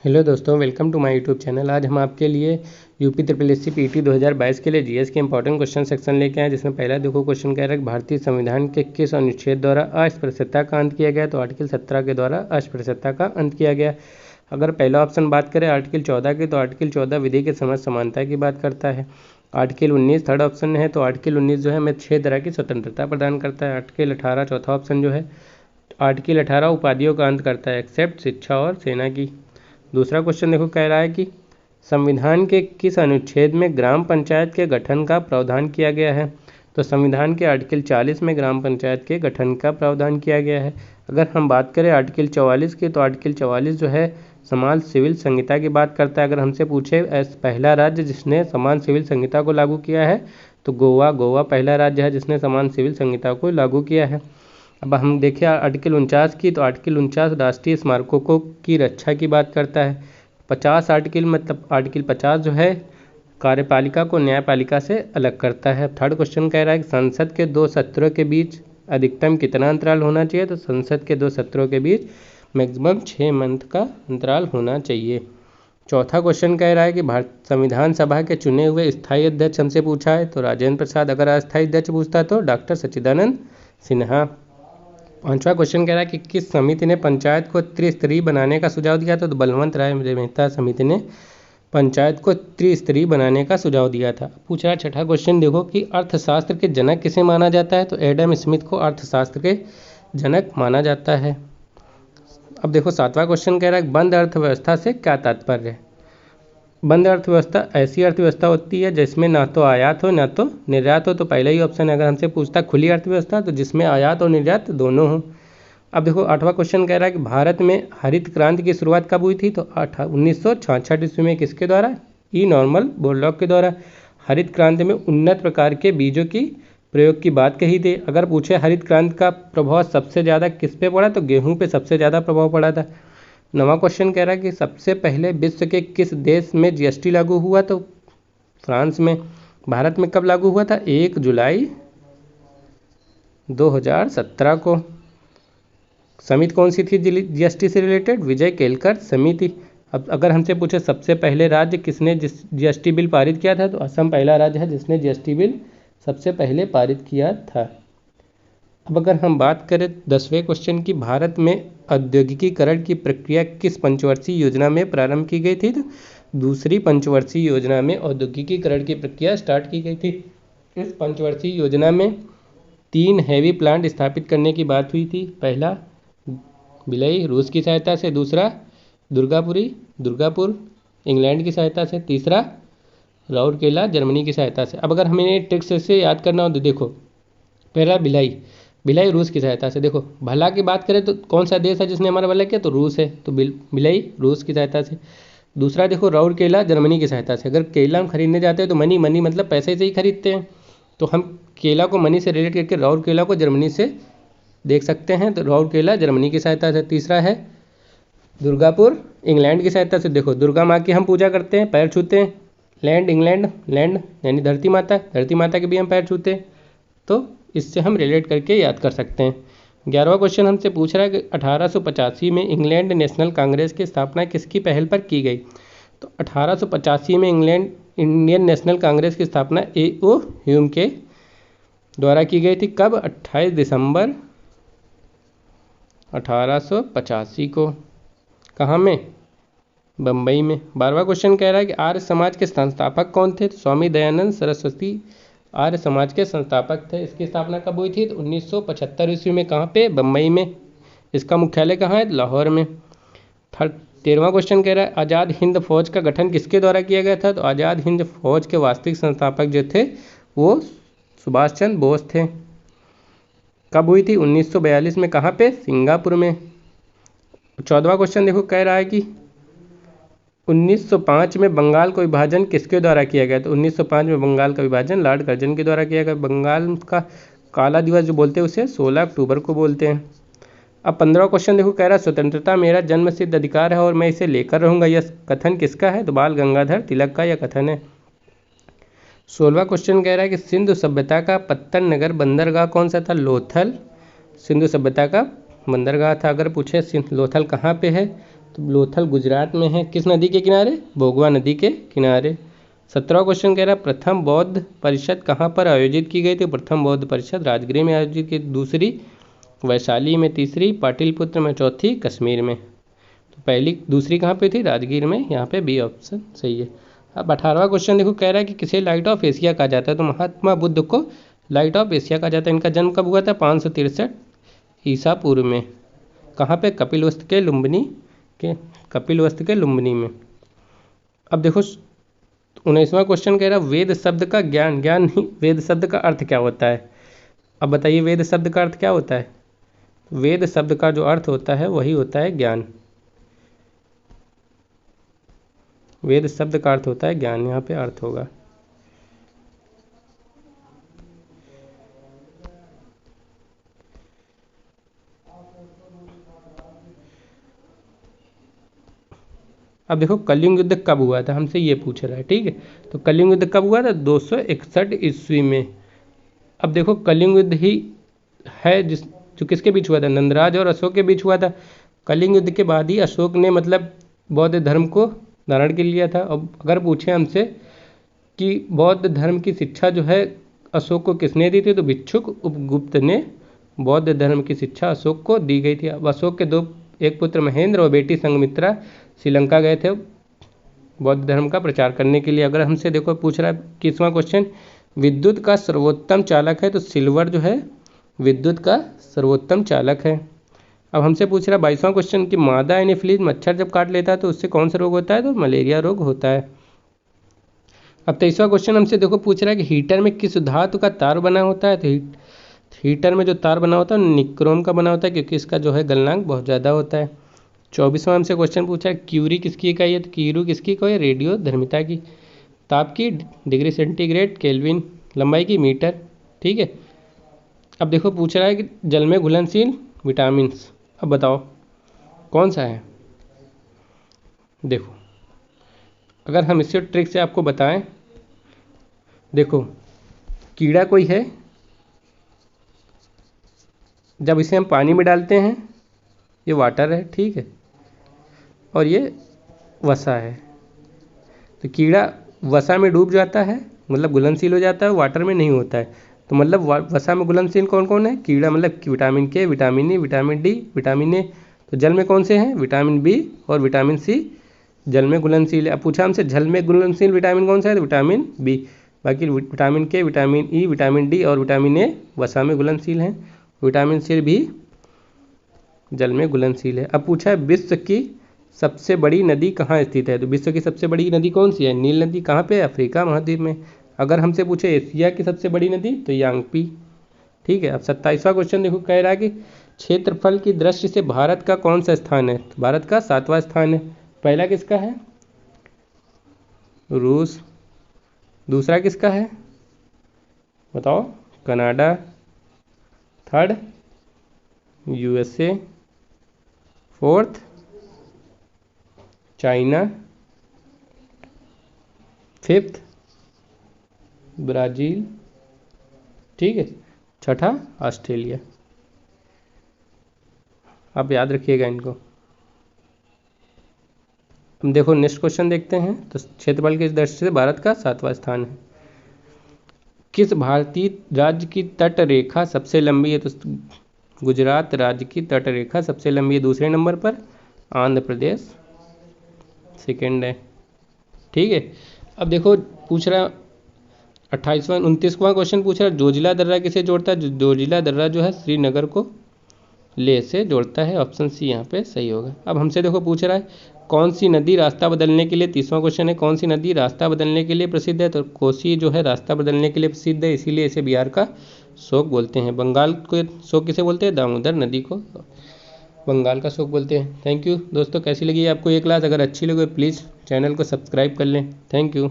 Hello दोस्तों, welcome to my YouTube channel. आज हम आपके लिए UP triple S C PT 2022 के लिए जीएस के इंपॉर्टेंट क्वेश्चन सेक्शन लेके आए, जिसमें पहला देखो क्वेश्चन कह रहा है कि भारतीय संविधान के किस अनुच्छेद द्वारा अस्पृश्यता का अंत किया गया। तो आर्टिकल 17 के द्वारा अस्पृश्यता का अंत किया गया। अगर पहला ऑप्शन बात करें आर्टिकल 14 की, तो आर्टिकल 14 विधि के समझ समानता की बात करता है। आर्टिकल 19 थर्ड ऑप्शन है, तो आर्टिकल 19 जो है हमें 6 तरह की स्वतंत्रता प्रदान करता है। आर्टिकल 18 चौथा ऑप्शन जो है, आर्टिकल 18 उपाधियों का अंत करता है एक्सेप्ट शिक्षा और सेना की। दूसरा क्वेश्चन देखो, कह रहा है कि संविधान के किस अनुच्छेद में ग्राम पंचायत के गठन का प्रावधान किया गया है। तो संविधान के आर्टिकल 40 में ग्राम पंचायत के गठन का प्रावधान किया गया है। अगर हम बात करें आर्टिकल 44 की, तो आर्टिकल 44 जो है समान सिविल संहिता की बात करता है। अगर हमसे पूछे पहला राज्य जिसने समान सिविल संहिता को लागू किया है, तो गोवा पहला राज्य है जिसने समान सिविल संहिता को लागू किया है। अब हम देखें आर्टिकल 49 की, तो आर्टिकल 49 राष्ट्रीय स्मारकों को की रक्षा की बात करता है। 50 आर्टिकल मतलब आर्टिकल 50 जो है कार्यपालिका को न्यायपालिका से अलग करता है। थर्ड क्वेश्चन कह रहा है कि संसद के 2 सत्रों के बीच अधिकतम कितना अंतराल होना चाहिए। तो संसद के 2 सत्रों के बीच मैक्सिमम 6 मंथ का अंतराल होना चाहिए। चौथा क्वेश्चन कह रहा है कि भारत संविधान सभा के चुने हुए स्थायी अध्यक्ष हमसे पूछा है। तो राजेंद्र प्रसाद। अगर अस्थायी अध्यक्ष पूछता है तो डॉक्टर सच्चिदानंद सिन्हा। पांचवा क्वेश्चन कह रहा है कि किस समिति ने पंचायत को त्रिस्तरीय बनाने का सुझाव दिया था। तो बलवंत राय मेहता समिति ने पंचायत को त्रिस्तरीय बनाने का सुझाव दिया था। पूछ रहा छठा क्वेश्चन देखो कि अर्थशास्त्र के जनक किसे माना जाता है। तो एडम स्मिथ को अर्थशास्त्र के जनक माना जाता है। अब देखो सातवां क्वेश्चन कह रहा है बंद अर्थव्यवस्था से क्या तात्पर्य है। बंद अर्थव्यवस्था ऐसी अर्थव्यवस्था होती है जिसमें ना तो आयात हो ना तो निर्यात हो। तो पहला ही ऑप्शन है। अगर हमसे पूछता खुली अर्थव्यवस्था, तो जिसमें आयात और निर्यात दोनों हो। अब देखो आठवां क्वेश्चन कह रहा है कि भारत में हरित क्रांति की शुरुआत कब हुई थी। तो 1966 ईस्वी में किसके द्वारा, ई नॉर्मल बोरलॉग के द्वारा। हरित क्रांति में उन्नत प्रकार के बीजों की प्रयोग की बात कही थी। अगर पूछे हरित क्रांति का प्रभाव सबसे ज़्यादा किस पे पड़ा, तो गेहूँ पे सबसे ज़्यादा प्रभाव पड़ा था। नवा क्वेश्चन कह रहा है कि सबसे पहले विश्व के किस देश में जीएसटी लागू हुआ। तो फ्रांस में। भारत में कब लागू हुआ था, 1 जुलाई 2017 को। समिति कौन सी थी जीएसटी से रिलेटेड, विजय केलकर समिति। अब अगर हमसे पूछे सबसे पहले राज्य किसने जीएसटी बिल पारित किया था, तो असम पहला राज्य है जिसने जीएसटी बिल सबसे पहले पारित किया था। अब अगर हम बात करें 10वें क्वेश्चन की, भारत में औद्योगिकीकरण की प्रक्रिया किस पंचवर्षीय योजना में प्रारंभ की गई थी। तो दूसरी पंचवर्षीय योजना में औद्योगिकीकरण की प्रक्रिया स्टार्ट की गई थी। इस पंचवर्षीय योजना में 3 हैवी प्लांट स्थापित करने की बात हुई थी। पहला भिलाई रूस की सहायता से, दूसरा दुर्गापुर इंग्लैंड की सहायता से, तीसरा राउरकेला जर्मनी की सहायता से। अब अगर हमें ट्रिक्स से याद करना हो तो देखो, पहला भिलाई रूस की सहायता से। देखो भला की बात करें तो कौन सा देश है जिसने हमारा भला किया, तो रूस है। तो भिलाई रूस की सहायता से। दूसरा देखो राउरकेला जर्मनी की सहायता से। अगर केला हम खरीदने जाते हैं तो मनी मतलब पैसे से ही खरीदते हैं, तो हम केला को मनी से रिलेट करके राउरकेला को जर्मनी से देख सकते हैं। तो राउरकेला जर्मनी की सहायता से। तीसरा है दुर्गापुर इंग्लैंड की सहायता से। देखो दुर्गा माँ की हम पूजा करते हैं, पैर छूते हैं। लैंड यानी धरती माता के भी हम पैर छूते हैं। तो इससे हम रिलेट करके याद कर सकते हैं। 11वां क्वेश्चन हमसे पूछ रहा है कि 1885 में इंग्लैंड नेशनल कांग्रेस की स्थापना किसकी पहल पर की गई। तो 1885 में इंडियन नेशनल कांग्रेस की स्थापना A.O. ह्यूम के द्वारा की गई थी। कब, 28 दिसंबर 1885 को। कहाँ में, बम्बई में। 12वां क्वेश्चन कह रहा है कि आर्य समाज के संस्थापक कौन थे। तो स्वामी दयानंद सरस्वती आर्य समाज के संस्थापक थे। इसकी स्थापना कब हुई थी, तो 1975 ईस्वी में। कहाँ पे, बम्बई में। इसका मुख्यालय कहाँ है, लाहौर में। 13वां क्वेश्चन कह रहा है आज़ाद हिंद फौज का गठन किसके द्वारा किया गया था। तो आज़ाद हिंद फौज के वास्तविक संस्थापक जो थे वो सुभाष चंद्र बोस थे। कब हुई थी, 1942 में। कहाँ पे, सिंगापुर में। 14वां क्वेश्चन देखो, कह रहा है कि 1905 में बंगाल का विभाजन किसके द्वारा किया गया। तो 1905 में बंगाल का विभाजन लॉर्ड कर्जन के द्वारा किया गया। बंगाल का काला दिवस जो बोलते हैं उसे 16 अक्टूबर को बोलते हैं। अब 15वां क्वेश्चन देखो, कह रहा है स्वतंत्रता मेरा जन्म सिद्ध अधिकार है और मैं इसे लेकर रहूंगा। यह कथन किसका है, तो बाल गंगाधर तिलक का यह कथन है। 16वां क्वेश्चन कह रहा है कि सिंधु सभ्यता का पत्तन नगर बंदरगाह कौन सा था। लोथल सिंधु सभ्यता का बंदरगाह था। अगर पूछे लोथल कहाँ पे है, तो लोथल गुजरात में है, किस नदी के किनारे? भोगवा नदी के किनारे। 17वां क्वेश्चन कह रहा है प्रथम बौद्ध परिषद कहाँ पर आयोजित की गई थी? प्रथम बौद्ध परिषद राजगृह में आयोजित की, दूसरी वैशाली में, तीसरी पाटलिपुत्र में, चौथी कश्मीर में। तो पहली दूसरी कहाँ पे थी? राजगीर में। यहाँ पे बी ऑप्शन सही है। अब 18वां क्वेश्चन देखो, कह रहा है कि किसे लाइट ऑफ एशिया कहा जाता है? तो महात्मा बुद्ध को लाइट ऑफ एशिया कहा जाता है। इनका जन्म कब हुआ था? 563 ईसा पूर्व में। कहाँ पे? कपिलवस्तु के लुम्बिनी में। अब देखो 19वां क्वेश्चन कह रहा है वेद शब्द का ज्ञान नहीं, वेद शब्द का अर्थ क्या होता है? अब बताइए वेद शब्द का अर्थ क्या होता है? वेद शब्द का जो अर्थ होता है वही होता है ज्ञान। वेद शब्द का अर्थ होता है ज्ञान, यहाँ पे अर्थ होगा। अब देखो कलिंग युद्ध कब हुआ था, हमसे ये पूछ रहा है, ठीक है। तो कलिंग युद्ध कब हुआ था? 261 ईस्वी में। अब देखो कलिंग युद्ध ही है जो किसके बीच हुआ था? नंदराज और अशोक के बीच हुआ था। कलिंग युद्ध के बाद ही अशोक ने मतलब बौद्ध धर्म को धारण कर लिया था। अब अगर पूछे हमसे कि बौद्ध धर्म की शिक्षा जो है अशोक को किसने दी थी, तो भिक्षुक उपगुप्त ने बौद्ध धर्म की शिक्षा अशोक को दी गई थी। अब अशोक के एक पुत्र महेंद्र और बेटी संघमित्रा श्रीलंका गए थे बौद्ध धर्म का प्रचार करने के लिए। अगर हमसे देखो पूछ रहा है 21वां क्वेश्चन, विद्युत का सर्वोत्तम चालक है? तो सिल्वर जो है विद्युत का सर्वोत्तम चालक है। अब हमसे पूछ रहा है 22वां क्वेश्चन कि मादा एनोफिलीज मच्छर जब काट लेता है तो उससे कौन सा रोग होता है? तो मलेरिया रोग होता है। अब 23वां क्वेश्चन हमसे देखो पूछ रहा है कि हीटर में किस धातु का तार बना होता है? तो हीटर में जो तार बना होता है निक्रोम का बना होता है, क्योंकि इसका जो है गलनांक बहुत ज़्यादा होता है। 24वां हमसे क्वेश्चन पूछा है क्यूरी किसकी इकाई है? तो क्यूरी किसकी इकाई है? रेडियो धर्मिता की। ताप की डिग्री सेंटीग्रेड, केल्विन। लंबाई की मीटर, ठीक है। अब देखो पूछ रहा है कि जल में घुलनशील विटामिन्स, अब बताओ कौन सा है? देखो अगर हम इसे ट्रिक से आपको बताएं, देखो कीड़ा कोई है, जब इसे हम पानी में डालते हैं ये वाटर है, ठीक है, और ये वसा है। तो कीड़ा वसा में डूब जाता है, मतलब घुलनशील हो जाता है, वाटर में नहीं होता है। तो मतलब वसा में घुलनशील कौन कौन है? कीड़ा मतलब विटामिन के, vitamin E, vitamin D, vitamin A. तो जल में कौन से हैं? विटामिन बी और विटामिन सी जल में घुलनशील है। अब पूछा हमसे जल में घुलनशील विटामिन कौन सा है? तो विटामिन बी। बाकी विटामिन के, विटामिन ई, विटामिन डी और विटामिन ए वसा में घुलनशील हैं। विटामिन सी भी जल में घुलनशील है। अब पूछा है विश्व की सबसे बड़ी नदी कहाँ स्थित है? तो विश्व की सबसे बड़ी नदी कौन सी है? नील नदी। कहाँ पे? अफ्रीका महाद्वीप में। अगर हमसे पूछे एशिया की सबसे बड़ी नदी, तो यांगपी, ठीक है। अब 27वां क्वेश्चन देखो, कह रहा है कि क्षेत्रफल की दृष्टि से भारत का कौन सा स्थान है? तो भारत का 7वां स्थान है। पहला किसका है? रूस। दूसरा किसका है? बताओ। Canada. Third USA. Fourth China. Fifth Brazil, ठीक है। छठा ऑस्ट्रेलिया। आप याद रखिएगा इनको। हम देखो नेक्स्ट क्वेश्चन देखते हैं। तो क्षेत्रफल की दृष्टि से भारत का 7वां स्थान है। किस भारतीय राज्य की तट रेखा सबसे लंबी है? तो गुजरात राज्य की तट रेखा सबसे लंबी है। दूसरे नंबर पर आंध्र प्रदेश सेकेंड है, ठीक है। अब देखो पूछ रहा 29वां क्वेश्चन पूछ रहा है जोजिला दर्रा किसे जोड़ता है? जोजिला दर्रा जो है श्रीनगर को लेह से जोड़ता है। ऑप्शन सी यहाँ पे सही होगा। अब हमसे देखो पूछ रहा है कौन सी नदी रास्ता बदलने के लिए, 30वां क्वेश्चन है, कौन सी नदी रास्ता बदलने के लिए प्रसिद्ध है? तो कोसी जो है रास्ता बदलने के लिए प्रसिद्ध है, इसीलिए इसे बिहार का शोक बोलते हैं। बंगाल को शोक किसे बोलते हैं? दामोदर नदी को बंगाल का शोक बोलते हैं। थैंक यू दोस्तों, कैसी लगी आपको ये क्लास? अगर अच्छी लगे प्लीज़ चैनल को सब्सक्राइब कर लें। Thank you.